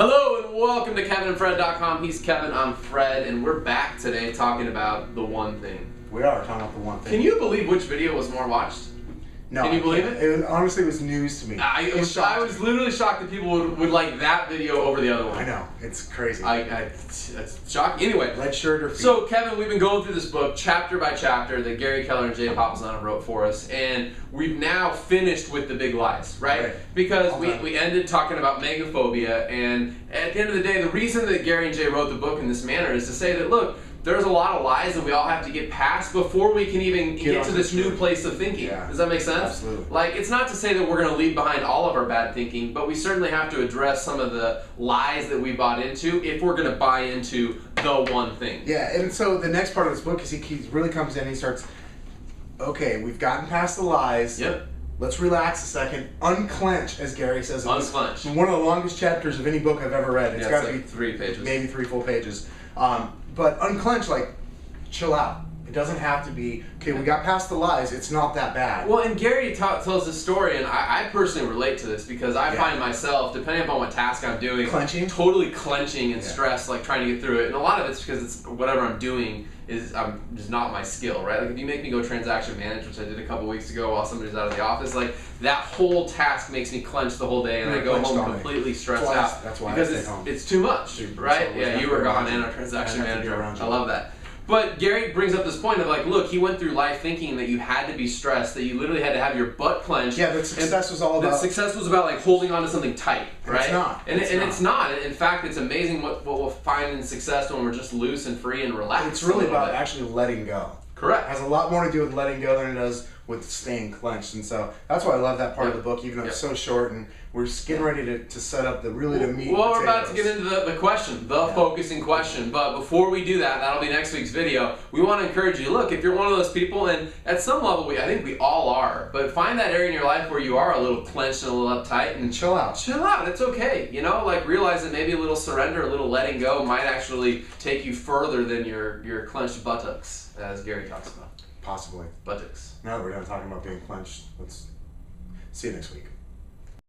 Hello and welcome to KevinandFred.com. He's Kevin, I'm Fred, and we're back today talking about the one thing. We are talking about the one thing. Can you believe which video was more watched? No. Can you believe it? Honestly, it was news to me. I was literally shocked that people would like that video over the other one. I know. It's crazy. It's shocking. Anyway. Red shirt or feet. So, Kevin, we've been going through this book chapter by chapter that Gary Keller and Jay Papasan wrote for us, and we've now finished with the big lies, right? Because we ended talking about megaphobia, and at the end of the day, the reason that Gary and Jay wrote the book in this manner is to say that, look, there's a lot of lies that we all have to get past before we can even get to this new place of thinking. Yeah. Does that make sense? Absolutely. Like, it's not to say that we're going to leave behind all of our bad thinking, but we certainly have to address some of the lies that we bought into if we're going to buy into the one thing. Yeah, and so the next part of this book is he really comes in and he starts, okay, we've gotten past the lies. Yep. Let's relax a second. Unclench, as Gary says. Unclench. One of the longest chapters of any book I've ever read. It's got to like be 3 pages. Maybe 3 full pages. But unclench, like, chill out. It doesn't have to be, okay, we got past the lies, it's not that bad. Well, and Gary tells this story, and I personally relate to this because I find myself, depending upon what task I'm doing, totally clenching and stressed, like trying to get through it. And a lot of it's because it's whatever I'm doing is not my skill, right? Like if you make me go transaction manage, which I did a couple weeks ago while somebody's out of the office, like that whole task makes me clench the whole day, and I go home completely stressed out. That's why because it's too much, right? Yeah, you were gone and a transaction manager. I love that. But Gary brings up this point of like, look, he went through life thinking that you had to be stressed, that you literally had to have your butt clenched. Yeah, that success was all about. That success was about like holding on to something tight, right? It's not. It's not. In fact, it's amazing what we'll find in success when we're just loose and free and relaxed. It's really about actually letting go. Correct. It has a lot more to do with letting go than it does with staying clenched, and so that's why I love that part of the book, even though it's so short, and we're just getting ready to set up the meat. Well, we're about to get into the question, the focusing question, but before we do that, that'll be next week's video. We want to encourage you, look, if you're one of those people, and at some level, I think we all are, but find that area in your life where you are a little clenched and a little uptight, and chill out. Chill out, it's okay, you know, like realize that maybe a little surrender, a little letting go might actually take you further than your clenched buttocks, as Gary talks about. Possibly. Buttocks. Now that we're done talking about being clenched, let's see you next week.